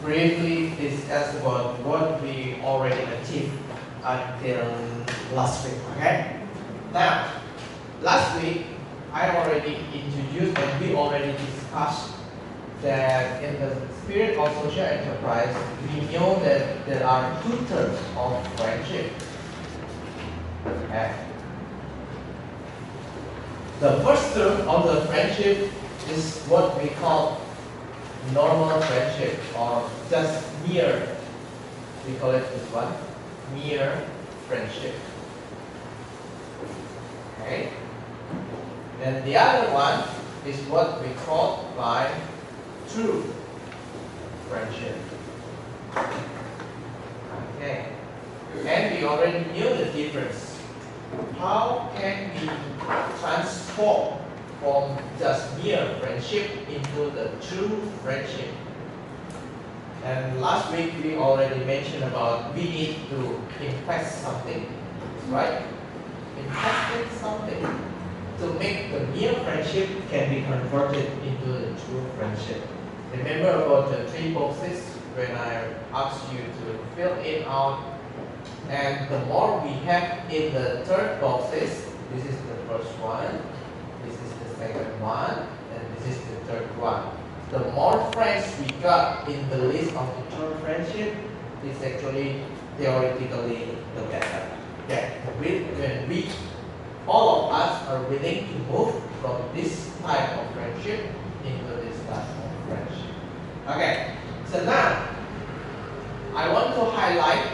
briefly discuss about what we already achieved until last week. Okay. Now, last week I already introduced and we already discussed that in the spirit of social enterprise, we know that there are two terms of friendship. Okay. The first term of the friendship is what we call normal friendship or just mere, we call it this one, mere friendship. Okay. And the other one is what we call by true friendship. Okay. And we already knew the difference. How can we transform from just mere friendship into the true friendship? And last week we already mentioned about we need to invest something, right? Invest in something to make the mere friendship can be converted into the true friendship. Remember about the 3 boxes when I asked you to fill it out. And the more we have in the third boxes, this is the first one, this is the second one, and this is the third one. The more friends we got in the list of the true friendship, is actually theoretically the better. Yeah, when we, all of us are willing to move from this type of friendship into this type of friendship. Okay, so now I want to highlight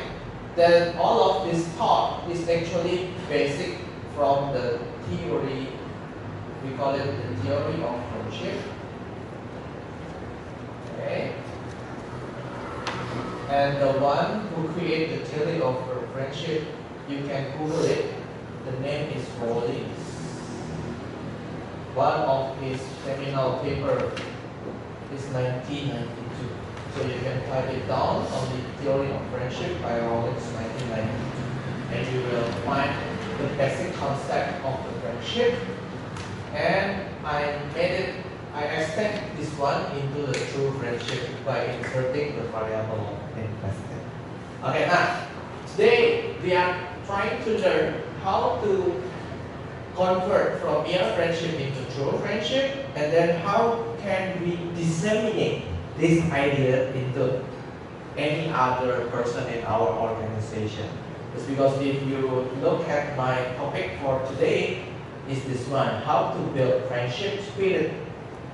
that all of this thought is actually basic from the theory, we call it the theory of friendship. Okay. And the one who created the theory of friendship, you can Google it. The name is Rawlings. One of his seminal paper is 1992. So you can type it down on the theory of friendship by Rawlings 1992. And you will find the basic concept of the friendship. And I extend this one into the true friendship by inserting the variable of invested. Okay, now, today we are trying to learn how to convert from mere friendship into true friendship, and then how can we disseminate this idea into any other person in our organization. It's because if you look at my topic for today, is this one, how to build friendship spirit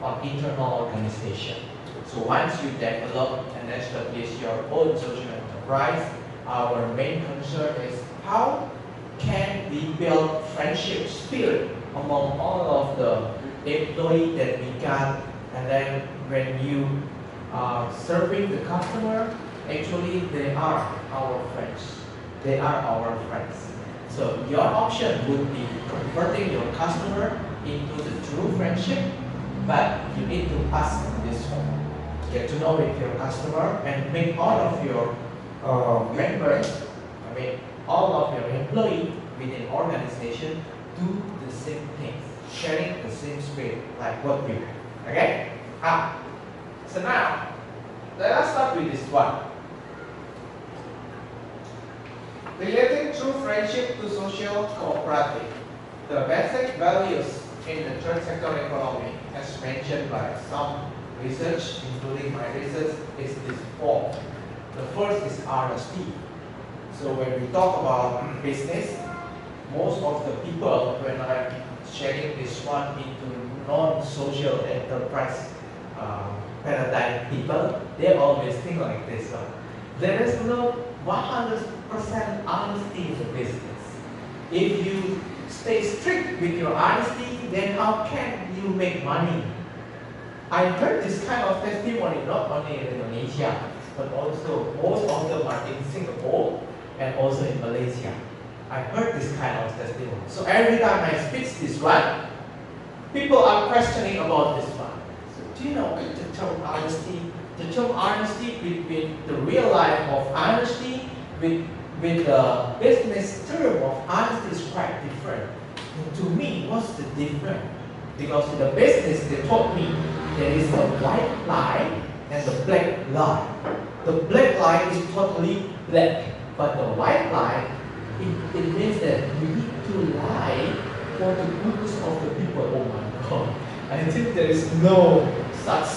on internal organization. So once you develop and establish your own social enterprise, our main concern is how can we build friendship spirit among all of the employees that we got, and then when you serving the customer, actually they are our friends. They are our friends. So your option would be converting your customer into the true friendship, but you need to pass this one. Get to know with your customer and make all of your members, all of your employees within organization do the same things, sharing the same spirit like what we have. Okay? So now, let us start with this one. Relating true friendship to social cooperative. The basic values in the third sector economy, as mentioned by some research, including my research, is this 4. The first is honesty. So when we talk about business, most of the people, when I'm sharing this one into non-social enterprise paradigm people, they always think like this one. There is no 100% honesty in the business. If you stay strict with your honesty, then how can you make money? I heard this kind of testimony not only in Indonesia, but also most of them are in Singapore and also in Malaysia. I heard this kind of testimony. So every time I speak this one, people are questioning about this one. So do you know the term honesty? The term honesty with the real life of honesty, with the business term of honesty is quite different. And to me, what's the difference? Because in the business, they taught me there is a white lie and the black lie. The black line is totally black, but the white line, it means that we need to lie for the goodness of the people. Oh my God. I think there is no such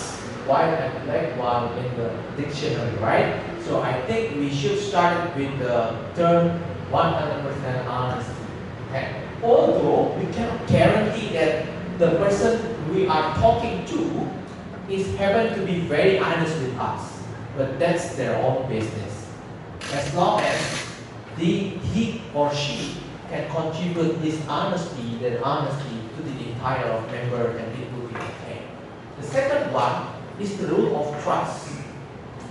white and black one in the dictionary, right? So I think we should start with the term 100% honesty. Okay? Although we cannot guarantee that the person we are talking to is happen to be very honest with us, but that's their own business. As long as he or she can contribute this honesty, that honesty to the entire member, and it will be okay. The second one is the rule of trust.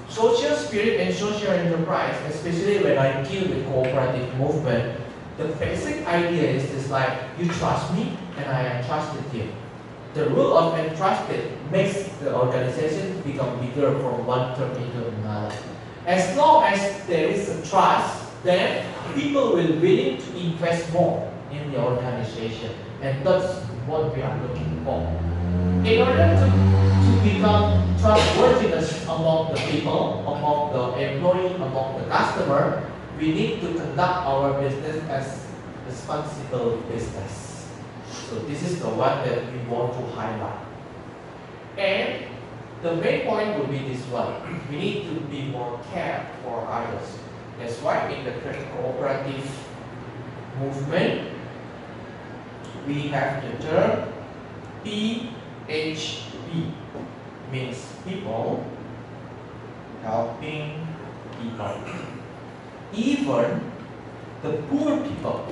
Social spirit and social enterprise, especially when I deal with cooperative movement, the basic idea is just like, you trust me and I entrusted you. The rule of entrusted makes the organization become bigger from one term into another. As long as there is a trust, then people will be willing to invest more in the organization, and that's what we are looking for. In order to become trustworthiness among the people, among the employee, among the customer, we need to conduct our business as responsible business. So this is the one that we want to highlight. And the main point will be this one. We need to be more care for others. That's why in the cooperative movement, we have the term PHP, means people helping people. Even the poor people,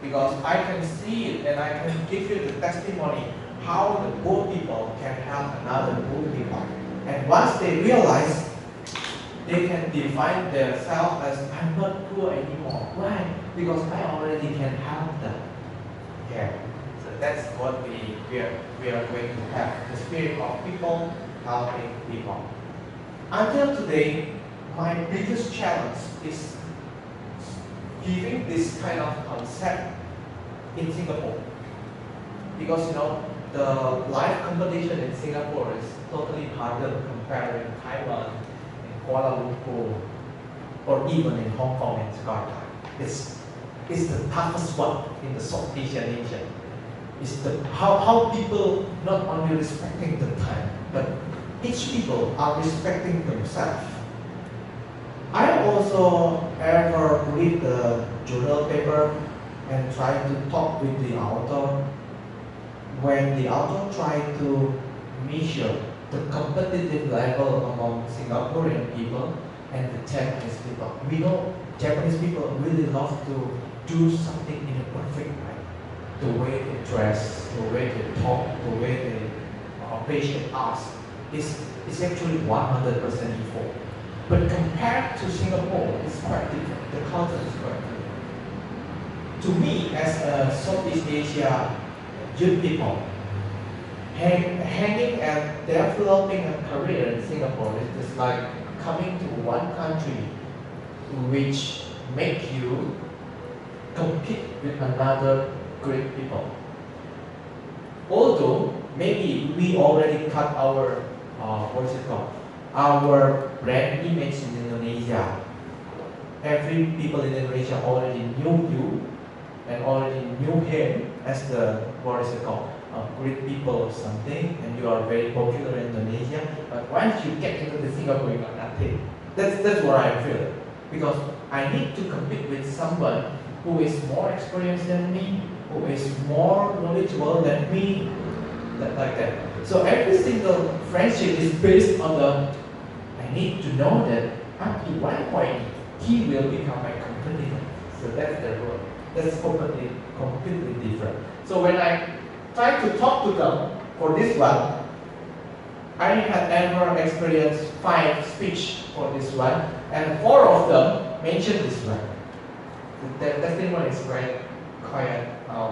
because I can see it and I can give you the testimony how the poor people can help another poor people. And once they realize, they can define themselves as, I'm not poor anymore. Why? Because I already can help them. Yeah. So that's what we are going to have, the spirit of people helping people. Until today, my biggest challenge is giving this kind of concept in Singapore. Because the life competition in Singapore is totally harder compared with Taiwan, in Kuala Lumpur, or even in Hong Kong and Jakarta. It's the toughest one in the South Asian nation. It's how people not only respecting the time, but each people are respecting themselves. I also ever read the journal paper and try to talk with the author. When the author tried to measure the competitive level among Singaporean people and the Japanese people, we know Japanese people really love to do something in a perfect way. The way they dress, the way they talk, the way they appreciate us is actually 100% equal. But compared to Singapore, it's quite different. The culture is quite different. To me, as a Southeast Asia youth people, hanging and developing a career in Singapore is just like coming to one country which make you compete with another great people. Although maybe we already cut our our brand image in Indonesia. Every people in Indonesia already knew you and already knew him as the great people or something, and you are very popular in Indonesia. But once you get into the Singapore, you got nothing. That's what I feel, because I need to compete with someone who is more experienced than me, who is more knowledgeable than me, like that. So every single friendship is based on I need to know that up to one point he will become my competitor. So that's the rule. That's completely different. So when I try to talk to them for this one, I had ever experienced 5 speech for this one, and 4 of them mentioned this one. The testimony is quite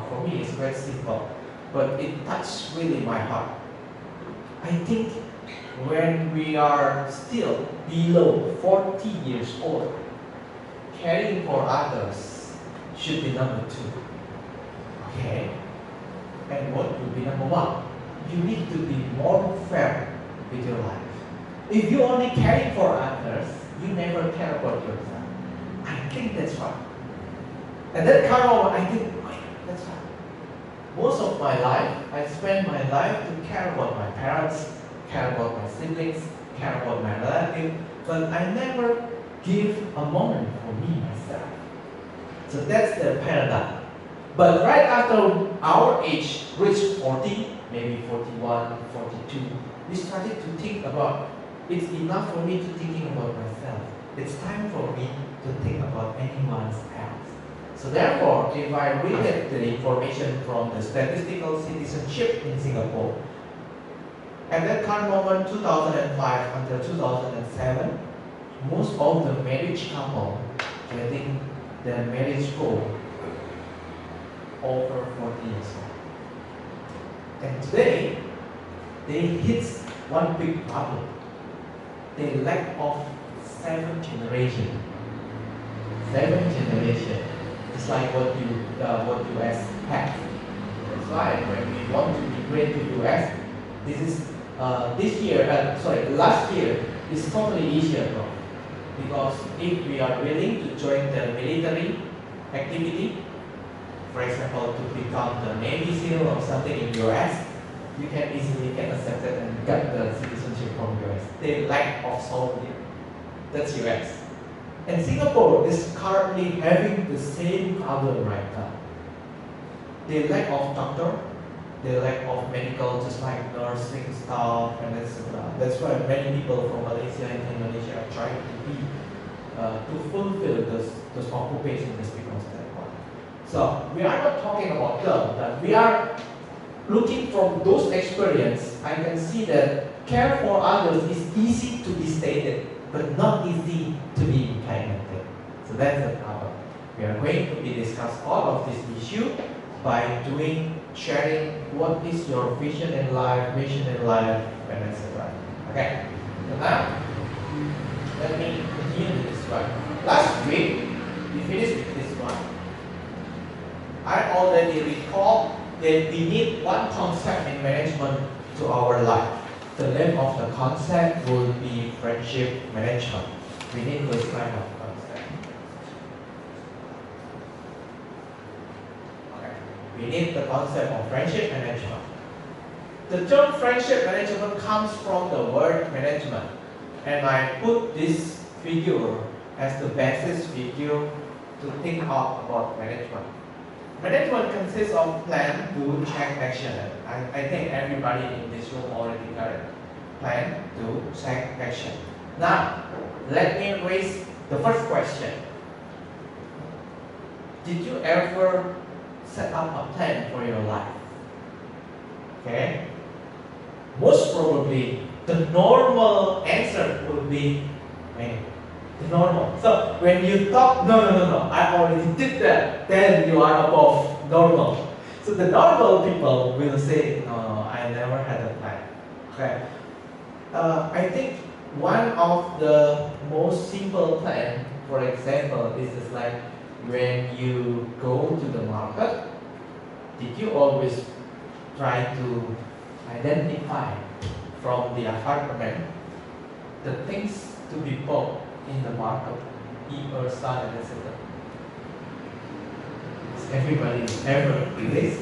for me, it's very simple, but it touched really my heart. I think when we are still below 40 years old, caring for others should be number 2. Okay? And what would be number 1? You need to be more fair with your life. If you only caring for others, You never care about yourself. I think that's right. And that kind of, I think, oh, yeah, that's right. Most of my life, I spend my life to care about my parents, care about my siblings, care about my relatives, but I never give a moment for me, myself. So that's the paradigm. But right after our age reached 40, maybe 41, 42, we started to think about, it's enough for me to thinking about myself. It's time for me to think about anyone else. So therefore, if I read the information from the statistical citizenship in Singapore, at that current moment, 2005 until 2007, most of the marriage couple getting their marriage goal over 40 years old. And today, they hit one big problem. They lack of 7 generations. 7 generations. It's like what US has. That's why when we want to migrate to US, last year is totally easier though. Because if we are willing to join the military activity, for example, to become the Navy SEAL or something in US, you can easily get accepted and get the citizenship from US. They lack of soldier. That's US. And Singapore is currently having the same problem right now. They lack of doctor, they lack of medical, just like nursing staff and etc. That's why many people from Malaysia and Indonesia are trying to fulfill those occupations just because of that one. So we are not talking about them, but we are looking from those experience. I can see that care for others is easy to be stated, but not easy to be implemented. So that's the problem. We are going to be discuss all of this issue by sharing what is your vision in life, mission in life, and etc. Okay. So now, let me continue this one. Last week, we finished with this one. I already recall that we need one concept in management to our life. The name of the concept will be friendship management. We need this kind of concept. Okay. We need the concept of friendship management. The term friendship management comes from the word management. And I put this figure as the basis figure to think about management. Management consists of plan, do, check, action. I think everybody in this room already got it. Plan, do, check, action. Now, let me raise the first question. Did you ever set up a plan for your life? Okay? Most probably, the normal answer would be, the normal. So when you talk, no, I already did that, then you are above normal. So the normal people will say, no, I never had a plan. Okay. I think one of the most simple plan, for example, is just like when you go to the market, did you always try to identify from the apartment the things to be bought in the market, e-person, and etc. Does everybody ever do this?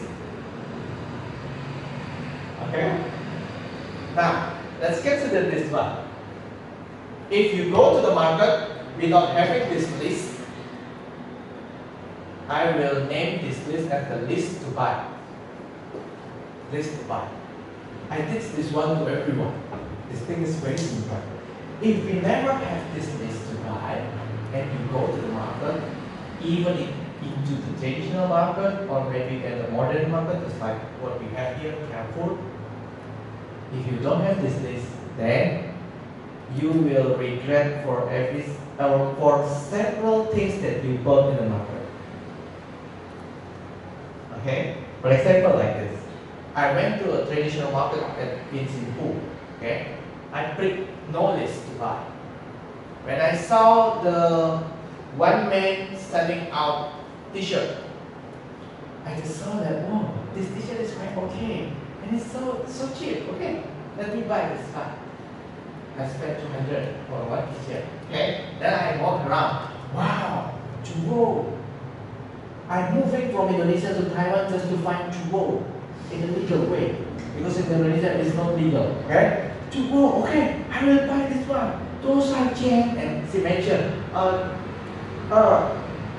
Okay? Now, let's consider this one. If you go to the market without having this list, I will name this list as the list to buy. List to buy. I teach this one to everyone. This thing is very simple. If we never have this list to buy, and you go to the market, even into the traditional market or maybe at the modern market, just like what we have here, Carrefour, if you don't have this list, then you will regret for several things that you bought in the market. Okay? For example, like this. I went to a traditional market in Singapore. Okay? I picked no list to buy. When I saw the one man selling out t-shirt, I just saw that, oh, this t-shirt is quite okay. And it's so cheap. Okay, let me buy this one. I spent 200 for one t-shirt. Okay, then I walk around. Wow, Chuo. I'm moving from Indonesia to Taiwan just to find Chuo in a legal way. Because in Indonesia it's not legal. Okay? Chuo, okay, I will buy this one. Those are gems. And she mentioned,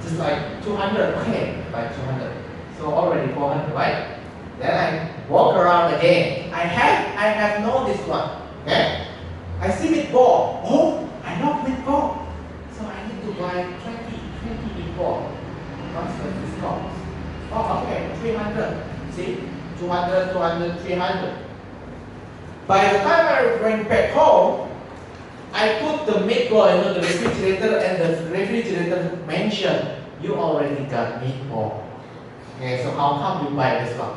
just like 200, okay, buy 200. So already 400, right? Then I walk around again. I have know this one. Okay? I see meatball. Oh, I love meatball. So I need to buy 20 meatball. What's the discount? Oh, okay, 300. See? 200, 200, 300. By the time I went back home, I put the meatball into the refrigerator and the refrigerator mentioned, you already got meatball. Okay, so how come you buy this one?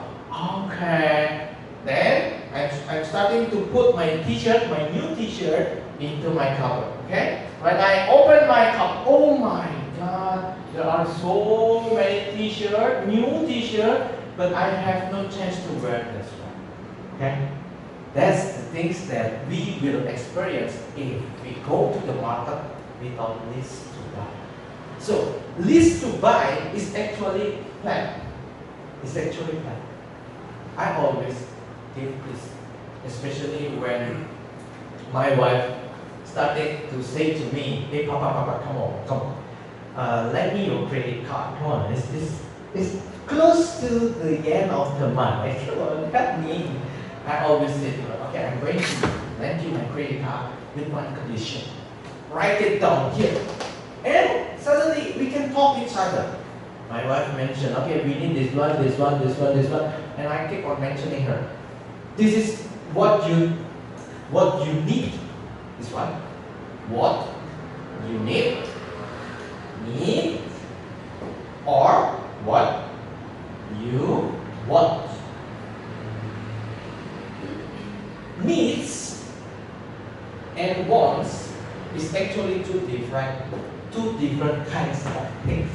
Okay. Then I'm starting to put my t-shirt, my new t-shirt into my cupboard. Okay? When I open my cup, oh my god, there are so many t-shirts, new t-shirts, but I have no chance to wear this one. Okay? That's the things that we will experience if we go to the market without list to buy. So, list to buy is actually plan. It's actually plan. I always give this, especially when my wife started to say to me, hey Papa, come on. Lend me your credit card. Come on, it's close to the end of the month. Come on, help me. I always say to her, okay, I'm going to lend you my credit card with one condition. Write it down here. And suddenly we can talk each other. My wife mentioned, okay, we need this one, and I keep on mentioning her. This is what you need. This one. What you need, or what you want. Needs and wants is actually two different kinds of things.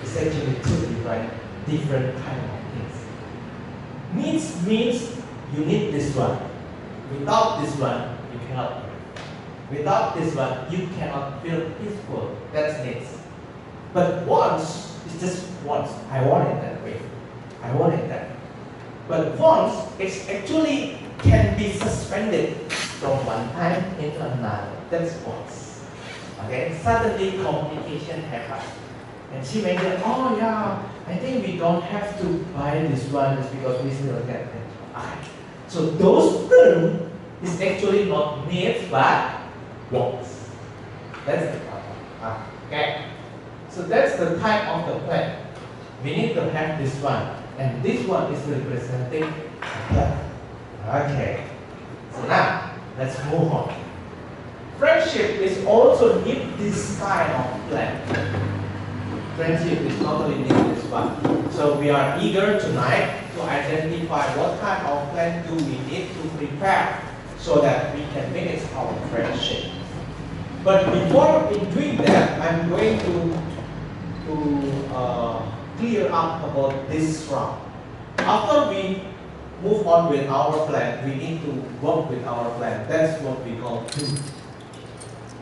It's actually two different kinds of things. Needs means you need this one. Without this one, you cannot live. Without this one, you cannot feel peaceful. That's needs. But wants is just wants. I want it that way. I want it that way. But wants, it's actually can be suspended from one time into another. That's wants. Okay? Suddenly communication happens. And she mentioned, oh yeah, I think we don't have to buy this one just because we still get it. Okay. So those terms is actually not needs but wants. That's the problem. Okay. So that's the type of the plan. We need to have this one. And this one is representing a plan. Okay. So now, let's move on. Friendship is also need this kind of plan. Friendship is totally need this one. So we are eager tonight to identify what kind of plan do we need to prepare so that we can manage our friendship. But before in doing that, I'm going to clear up about this round. After we move on with our plan, we need to work with our plan. That's what we call do.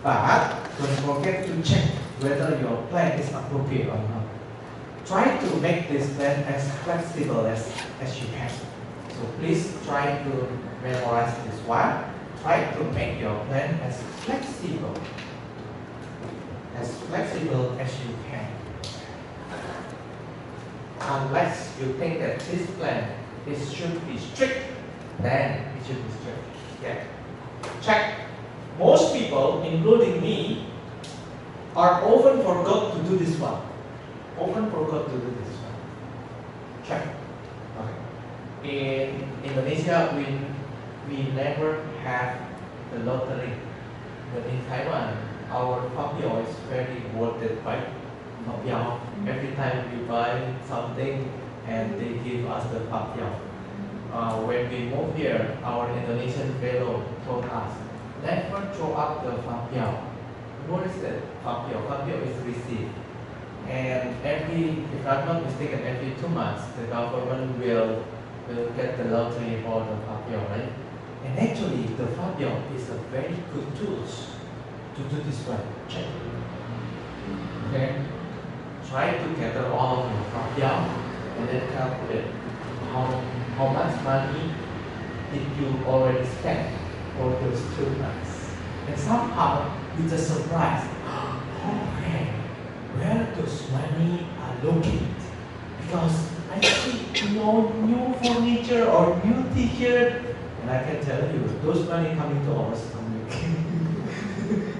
But don't forget to check whether your plan is appropriate or not. Try to make this plan as flexible as you can. So please try to memorize this one. Try to make your plan as flexible as you can. Unless you think that this plan should be strict, then it should be strict. Yeah. Check. Most people, including me, are often forgot to do this one. Often forgot to do this one. Check. Okay. In Indonesia, we never have the lottery. But in Taiwan, our papio is very worth it, right? Papio. Every time we buy something and they give us the papio. When we moved here, our Indonesian fellow told us, never throw up the papio. What is that? Papio. Papio is received. And if I'm not mistaken, every 2 months, the government will get the lottery for the papio, right? And actually, the Fabian is a very good tool to do this one. Check. Okay. Try to gather all of your Fabian and then calculate how much money did you already spend for those 2 months. And somehow you just surprised. Okay, where those money are located? Because I see no new furniture or new t-shirt, and I can tell you, those money coming to our stomach.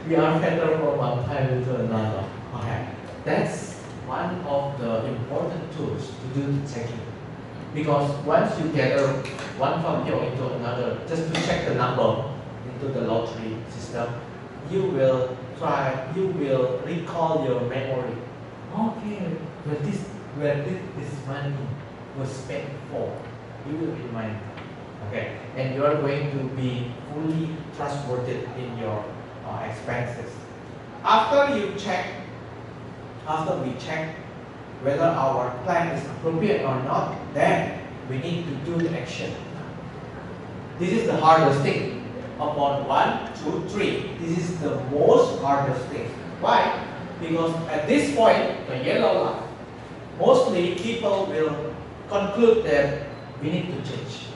We are better from one time to another. Okay, that's one of the important tools to do the checking. Because once you gather one file into another, just to check the number into the lottery system, you will recall your memory. Okay, where did this money was spent for? You will remind. Okay, and you are going to be fully trustworthy in your expenses. After we check whether our plan is appropriate or not, then we need to do the action. This is the hardest thing. Upon 1, 2, 3. This is the most hardest thing. Why? Because at this point, the yellow line, mostly people will conclude that we need to change.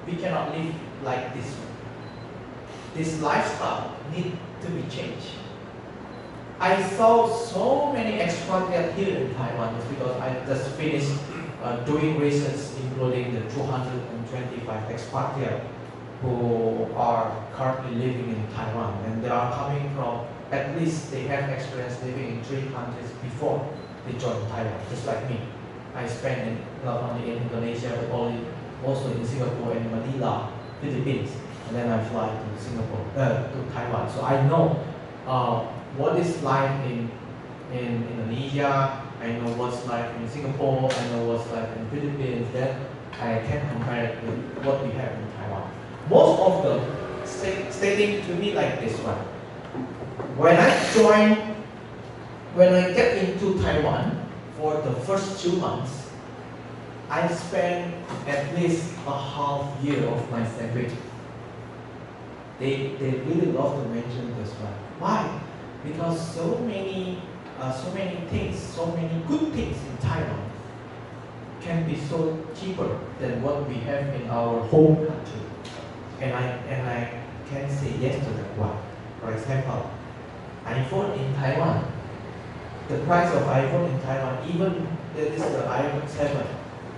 We cannot live like this. This lifestyle needs to be changed. I saw so many expatriates here in Taiwan because I just finished doing research including the 225 expatriates who are currently living in Taiwan, and they are coming from, at least they have experience living in 3 countries before they joined Taiwan, just like me. I spent not only in Indonesia but also in Singapore and Manila, Philippines, and then I fly to Singapore, to Taiwan. So I know what is life in Indonesia. I know what's life in Singapore. I know what's life in Philippines. Then I can compare it with what we have in Taiwan. Most of them stating to me like this one. When I get into Taiwan for the first 2 months, I spent at least a half year of my saving. They really love to mention this one. Why? Because so many things, so many good things in Taiwan can be so cheaper than what we have in our home country. And I can say yes to that one. For example, iPhone in Taiwan. The price of iPhone in Taiwan, even that is the iPhone 7,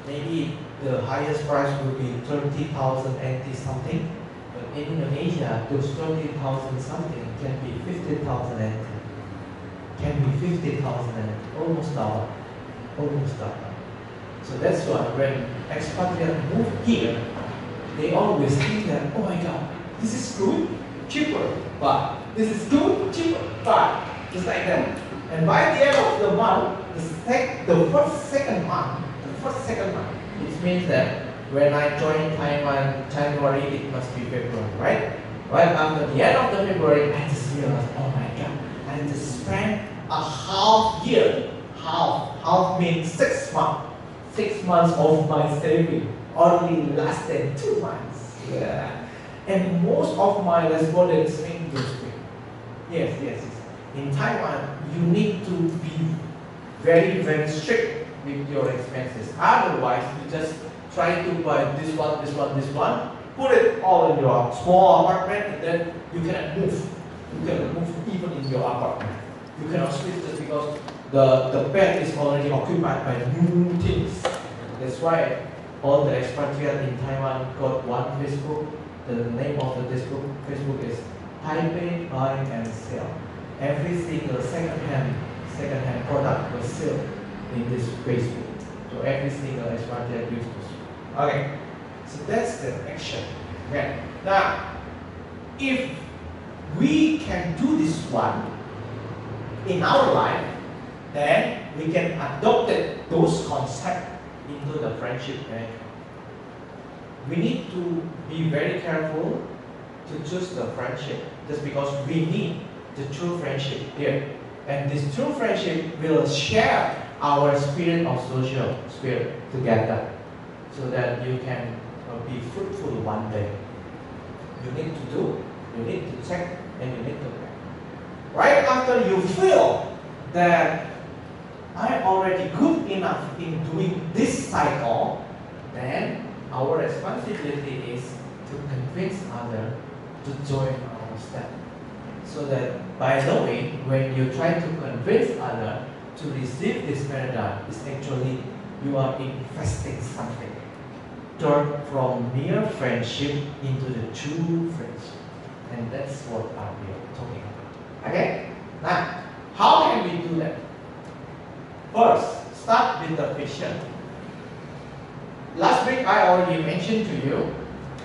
maybe the highest price will be 30,000 NT something. But in Indonesia, those 30,000 something can be 50,000 NT. Can be 50,000 NT, almost double. So that's why when expatriates move here, they always think that, oh my God, this is good, cheaper, but this is good, cheaper, but just like that. And by the end of the month, the first second month, it means that when I joined Taiwan January, it must be February, right? Right after the end of the February, I just realized, oh my God, I just spent a half year. Half means 6 months. 6 months of my saving only lasted 2 months. Yeah. And most of my respondents think this way. Yes. In Taiwan, you need to be very, very strict with your expenses. Otherwise, you just try to buy this one, put it all in your small apartment, and then you cannot move. You cannot move even in your apartment. You cannot sleep just because the bed is already occupied by new things. That's why all the expatriates in Taiwan got one Facebook. The name of the Facebook is Taipei Buy and Sell. Every single second-hand product was sold in this Facebook. So every single expatriate used this. Okay, so that's the action. Okay. Now, if we can do this one in our life, then we can adopt those concepts into the friendship management. We need to be very careful to choose the friendship, just because we need the true friendship here. And this true friendship will share our spirit of social spirit together, so that you can be fruitful one day. you need to do, you need to check, and you need to pay. Right after you feel that I'm already good enough in doing this cycle, then our responsibility is to convince others to join our step. So that by the way, when you try to convince others to receive this paradigm, is actually you are investing something. Turn from mere friendship into the true friendship. And that's what we are talking about. Okay? Now, how can we do that? First, start with the vision. Last week I already mentioned to you,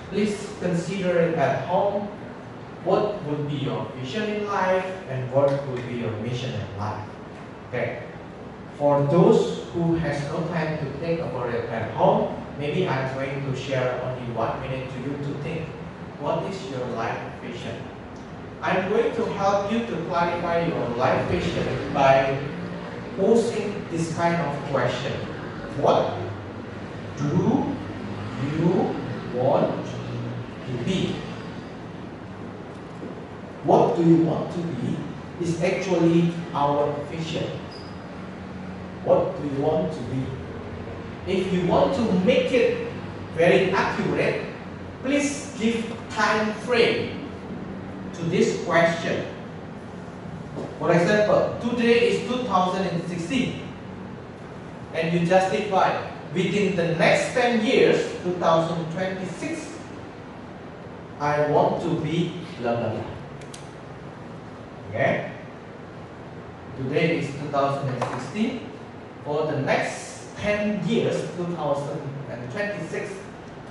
please consider it at home. What would be your vision in life and what would be your mission in life? Okay. For those who has no time to think about it at home, maybe I'm going to share only 1 minute to you to think. What is your life vision? I'm going to help you to clarify your life vision by posing this kind of question. What do you want to be? What do you want to be is actually our vision. What do you want to be? If you want to make it very accurate, please give time frame to this question. For example, today is 2016 and you justify within the next 10 years, 2026, I want to be blah blah blah. Okay? Today is 2016. For the next 10 years, 2026,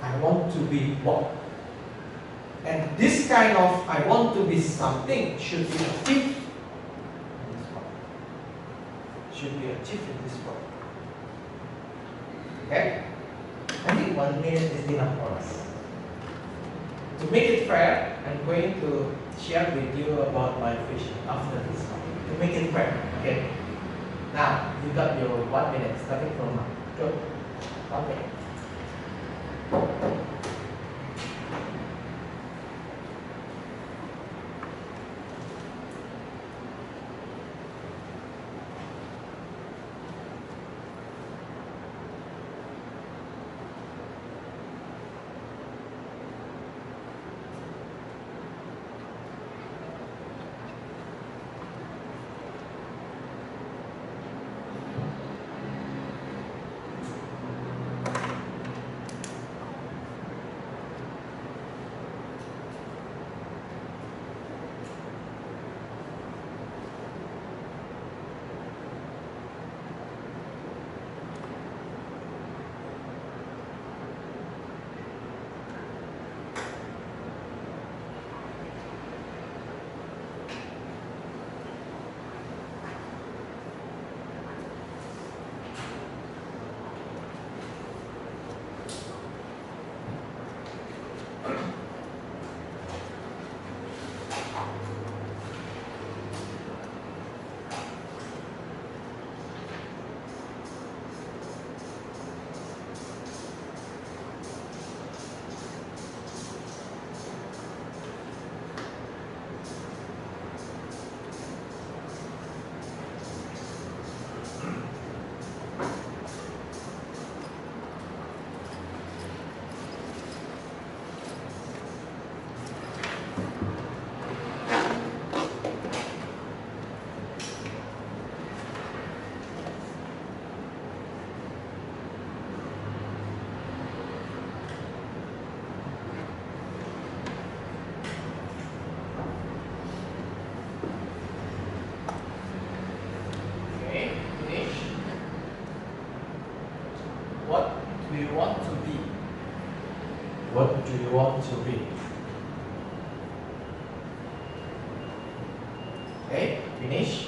I want to be what? And this kind of I want to be something should be achieved in this part. Should be achieved in this part. Okay? I think 1 minute is enough for us. To make it fair, I'm going to share with you about my vision after this one. To make it fair, okay? Now, you got your 1 minute starting from now. Go. 1 minute. do you want to be? What do you want to be? Okay, finish.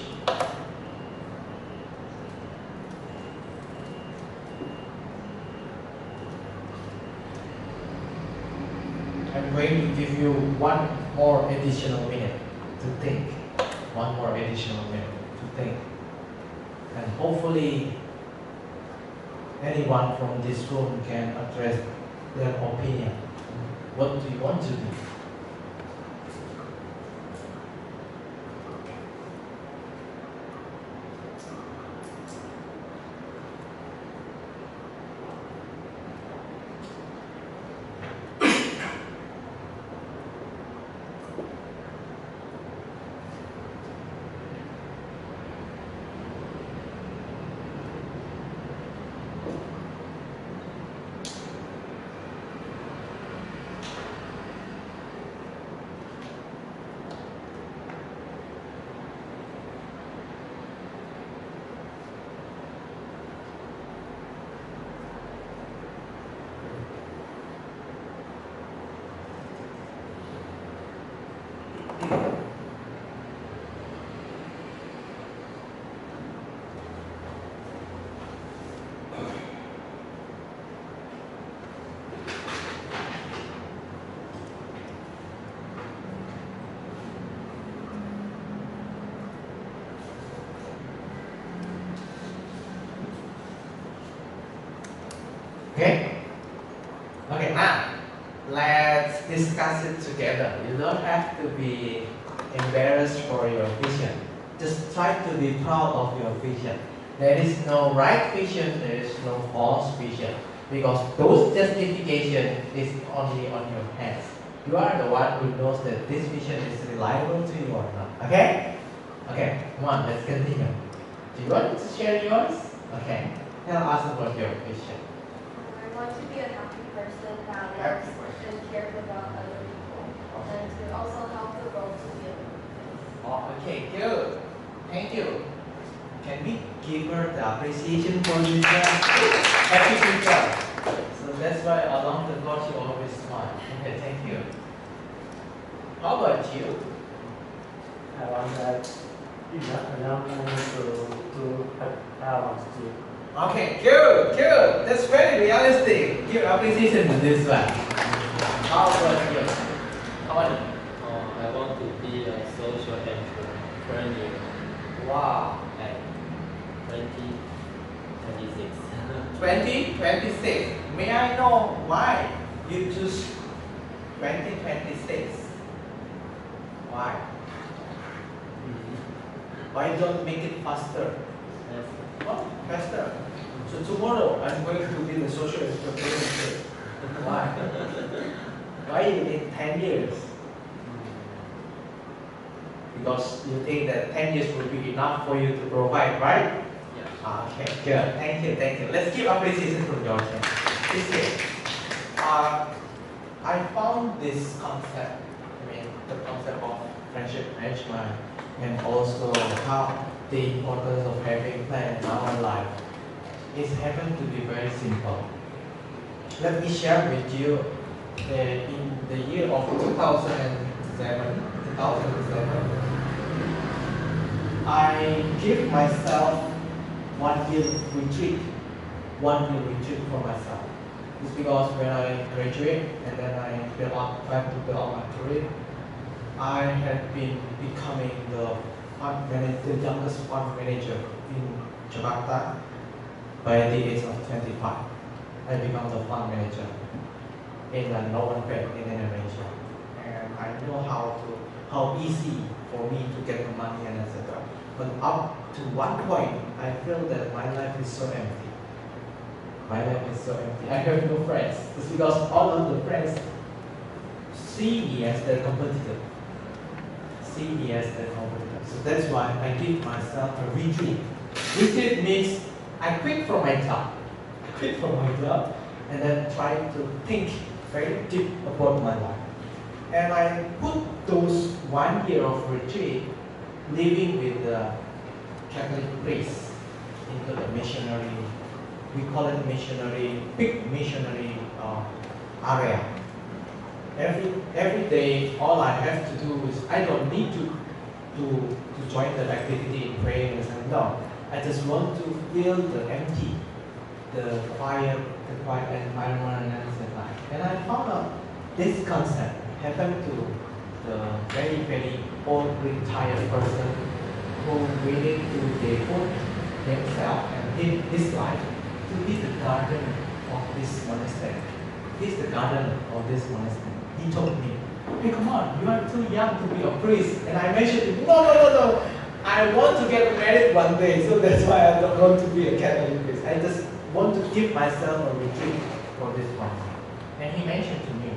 I'm going to give you one more additional minute to think. One more additional minute to think. And hopefully anyone from this room can address their opinion. What do you want to be? Okay? Okay, now let's discuss it together. You don't have to be embarrassed for your vision. Just try to be proud of your vision. There is no right vision, there is no false vision. Because those justification is only on your hands. You are the one who knows that this vision is reliable to you or not. Okay? Okay, come on, let's continue. Do you want to share yours? Okay. Tell us about your vision. I want to be a happy person that loves and cares about other people, and to also help the world to be a better place. Oh, okay, good. Thank you. Can we give her the appreciation for this happy future? So that's why along the course you always smile. Okay, thank you. How about you? I want that enough money to have a to. Okay, good, good. That's very realistic. Give appreciation to this one. How about you? How about you? I want to be a social entrepreneur Wow. at 2026. 2026. May I know why you choose 2026? Why? Why don't make it faster? Yes. Oh, faster. So tomorrow I'm going to be the social entrepreneur. Why? Why you need 10 years? Because you think that 10 years will be enough for you to provide, right? Yeah. Okay, good. Thank you, thank you. Let's give appreciation from your side. This is, I found this concept, the concept of friendship management, and also how the importance of having plan in our life. It happened to be very simple. Let me share with you in the year of 2007, I give myself 1 year retreat, 1 year retreat for myself. It's because when I graduate and then I try to build up my career, I had been becoming the youngest fund manager in Jakarta by the age of 25. I become the fund manager in the Northern Bank in Indonesia, and I know how easy for me to get the money and etc. But up to one point, I feel that my life is so empty. My life is so empty. I have no friends. It's because all of the friends see me as their competitor. So that's why I give myself a retreat. Retreat means I quit from my job. And then try to think very deep about my life. And I put those 1 year of retreat living with the Catholic priest into the missionary, we call it missionary, big missionary area. Every day, all I have to do is, I don't need to join the activity in praying and saying, no. I just want to feel the empty, the quiet environment and I found out this concept happened to the very, very old retired person who willing to devote himself and his life to be the gardener of this monastery. He's the gardener of this monastery. He told me, hey, come on, you are too young to be a priest. And I mentioned to him, no. I want to get married one day, so that's why I don't want to be a Catholic priest. I just want to give myself a retreat for this one. And he mentioned to me,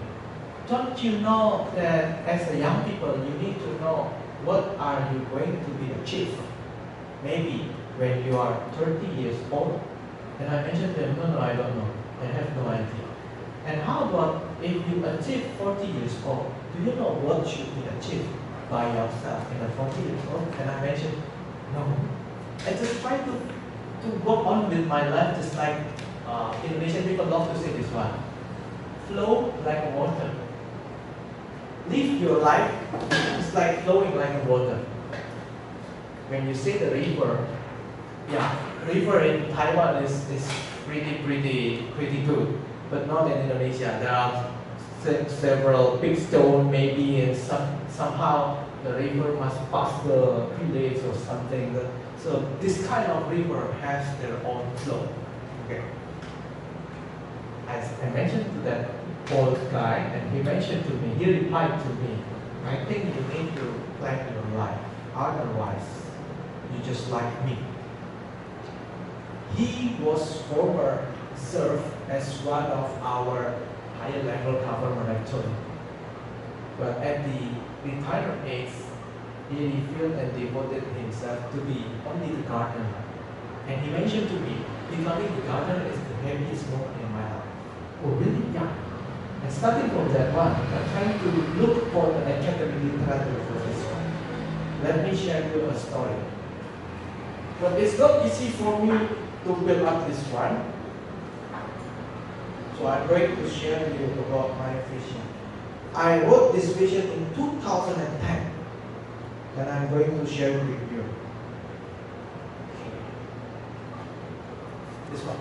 don't you know that as a young people, you need to know what are you going to be achieved? Maybe when you are 30 years old. And I mentioned to him, no, I don't know. I have no idea. And how about if you achieve 40 years old? Do you know what should be achieved by yourself in a 40 years old? And I mentioned, no. I just try to work on with my life, just like Indonesian people love to say this one. Flow like a water. Live your life, it's like flowing like a water. When you see the river, river in Taiwan is pretty good, but not in Indonesia. There are several big stones maybe, and somehow the river must pass the village or something. So this kind of river has their own flow. Okay. As I mentioned to that old guy, and he mentioned to me, he replied to me, I think you need to plan your life. Otherwise, you just like me. He was former served as one of our higher level government actually. But at the retirement age, he refilled and devoted himself to be only the gardener. And he mentioned to me, becoming the gardener is the happiest moment in my life. Oh, really? Yeah. And starting from that one, I'm trying to look for the academic literature for this one. Let me share you a story. But it's not easy for me to build up this one. So I'm going to share with you about my vision. I wrote this vision in 2010. And I'm going to share it with you. This one.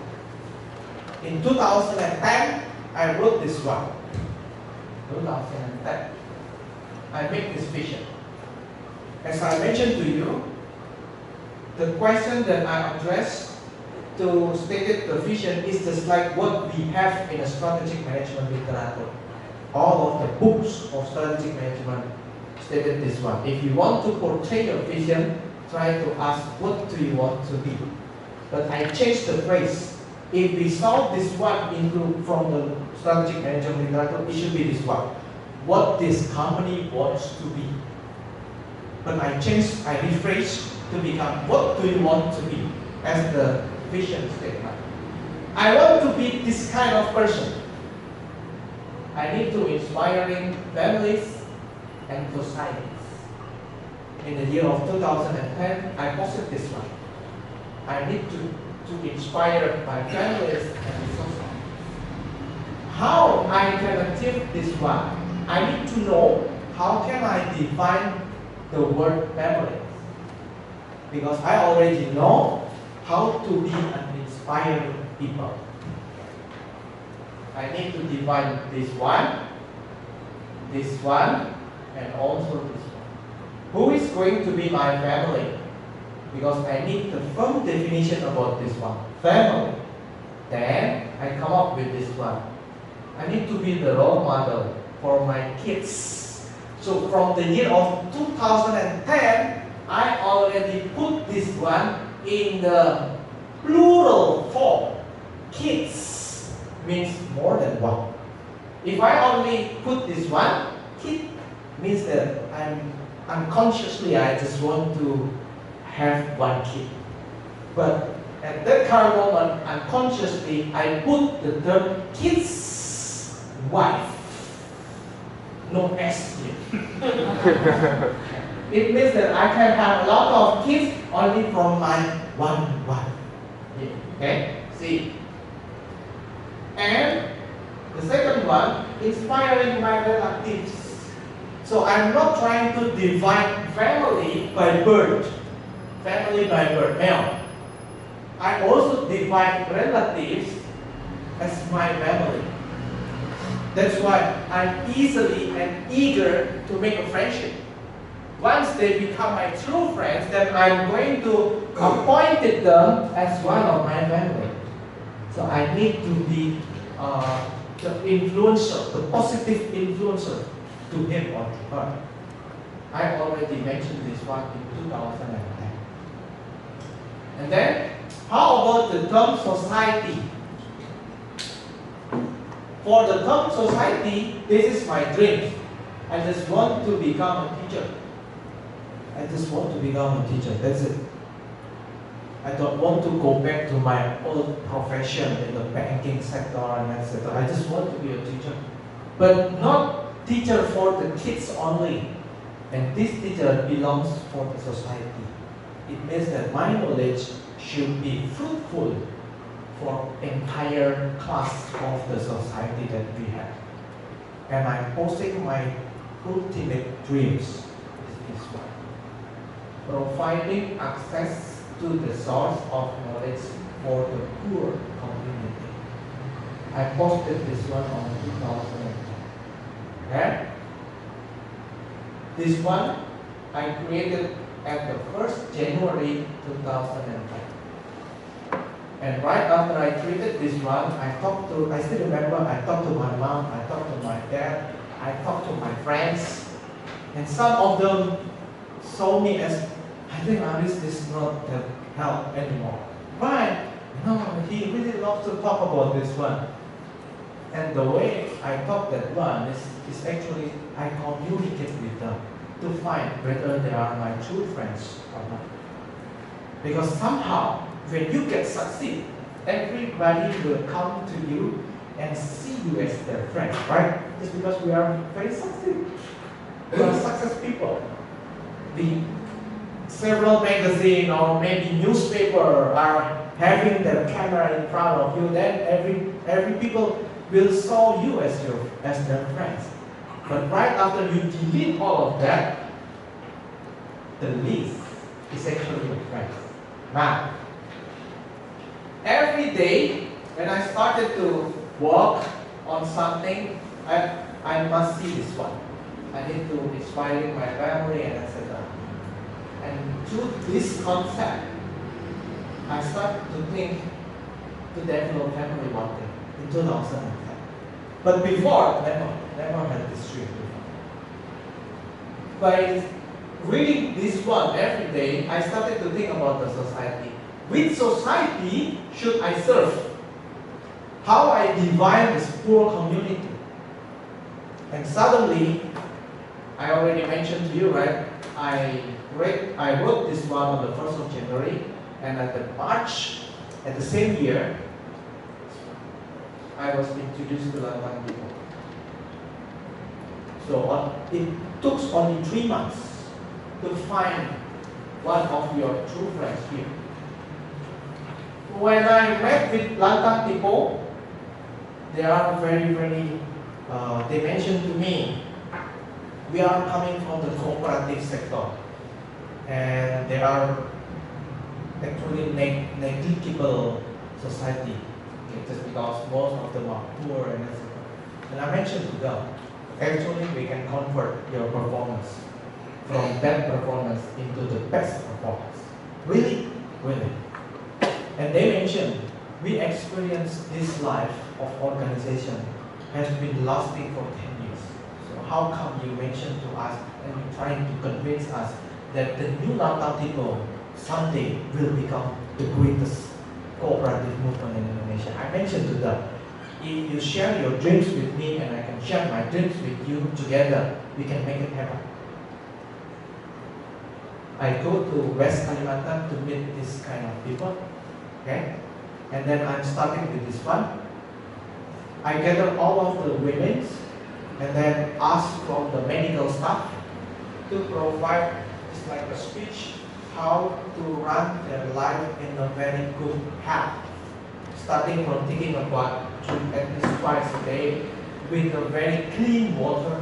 In 2010, I wrote this one. 2010. I made this vision. As I mentioned to you, the question that I addressed to state the vision is just like what we have in a strategic management literature. All of the books of strategic management stated this one. If you want to portray your vision, try to ask what do you want to be. But I changed the phrase. If we solve this one from the strategic management literature, it should be this one. What this company wants to be. But I rephrased to become what do you want to be as the vision statement. I want to be this kind of person. I need to inspiring families and societies. In the year of 2010, I posted this one. I need to inspire my families and society. How I can achieve this one? I need to know how can I define the word families. Because I already know how to be an inspiring people. I need to define this one, and also this one. Who is going to be my family? Because I need the firm definition about this one. Family. Then I come up with this one. I need to be the role model for my kids. So from the year of 2010, I already put this one in the plural form. Kids means more than one. If I only put this one, kid means that I'm unconsciously I just want to have one kid. But at that current moment, unconsciously, I put the term kids wife. No S here. It means that I can have a lot of kids only from my one wife. Okay? See? And the second one, inspiring my relatives. So I'm not trying to divide family by birth. Family by birth, male. I also divide relatives as my family. That's why I'm easily and eager to make a friendship. Once they become my true friends, then I'm going to appoint them as one of my family. So I need to be the influencer, the positive influencer to him or to her. I already mentioned this one in 2010. And then, how about the term society? For the term society, this is my dream. I just want to become a teacher. I just want to become a teacher. That's it. I don't want to go back to my old profession in the banking sector and etc. I just want to be a teacher. But not teacher for the kids only. And this teacher belongs for the society. It means that my knowledge should be fruitful for entire class of the society that we have. And I'm posting my ultimate dreams is this one. Providing access to the source of knowledge for the poor community. I posted this one on 2010. Okay? This one I created at the 1st January 2010. And right after I treated this one, I still remember, I talked to my mom, I talked to my dad, I talked to my friends, and some of them saw me as, I think Aris is not the help anymore. Why? No, he really loves to talk about this one. And the way I talk that one is actually, I communicate with them to find whether they are my true friends or not. Because somehow, when you get succeed, everybody will come to you and see you as their friend, right? Just because we are very successful. We are success people. The several magazine or maybe newspaper are having their camera in front of you, then every people will saw you as their friends. But right after you delete all of that, the list is actually your friends. Now, every day when I started to work on something, I must see this one. I need to inspire my family and etc. And through this concept, I started to think to develop family one day in 2010. But before, never had this dream before. By reading this one every day, I started to think about the society. Which society should I serve? How I divide this poor community? And suddenly, I already mentioned to you, right? I wrote this one on the 1st of January, and at the March, at the same year, I was introduced to Lantang people. So it took only 3 months to find one of your true friends here. When I met with Lantang people, they are very, they mentioned to me, we are coming from the cooperative sector, and they are actually negligible society, okay, just because most of them are poor and etc. And I mentioned to them, actually we can convert your performance from that performance into the best performance. Really? Really. And they mentioned, we experienced this life of organization has been lasting for 10 years. So how come you mentioned to us and you're trying to convince us that the new Lantang people someday will become the greatest cooperative movement in Indonesia? I mentioned to them, if you share your dreams with me and I can share my dreams with you together, we can make it happen. I go to West Kalimantan to meet this kind of people, okay? And then I'm starting with this one. I gather all of the women and then ask from the medical staff to provide, it's like a speech, how to run their life in a very good health. Starting from thinking about drink at least twice a day with a very clean water,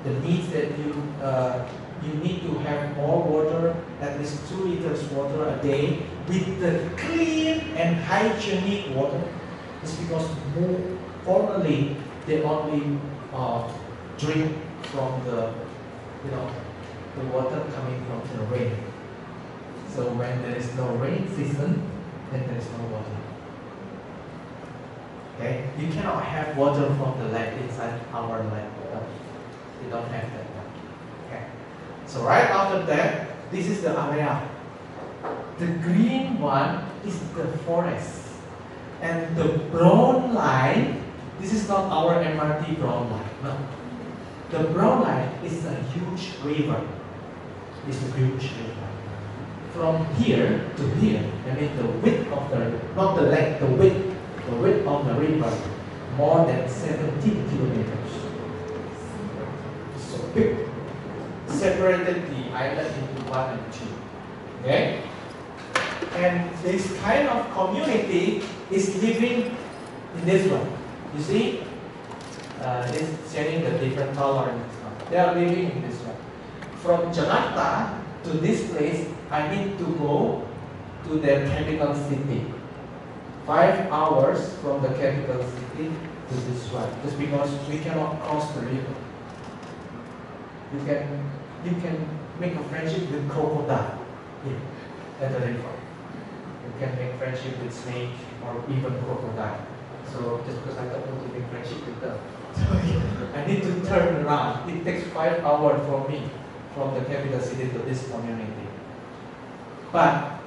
the needs that you need to have more water, at least 2 liters water a day, with the clean and hygienic water. It's because formerly they only drink from the water coming from the rain. So when there is no rain season, then there is no water. Okay, you cannot have water from the lake inside our lake. You don't have that. Okay. So right after that, this is the area. The green one is the forest. And the brown line, this is not our MRT brown line, no. The brown line is a huge river. It's a huge river. From here to here, I mean the width of the, not the length, the width of the river, more than 17 kilometers. So big. Separated the island into 1 and 2. Okay? And this kind of community is living in this one. You see? It's sharing the different color in this one. They are living in this one. From Jakarta to this place, I need to go to their capital city. 5 hours from the capital city to this one. Just because we cannot cross the river. You can make a friendship with crocodile here at the river. can make friendship with snake or even crocodile. So just because I don't want to make friendship with them, I need to turn around. It takes 5 hours for me from the capital city to this community. But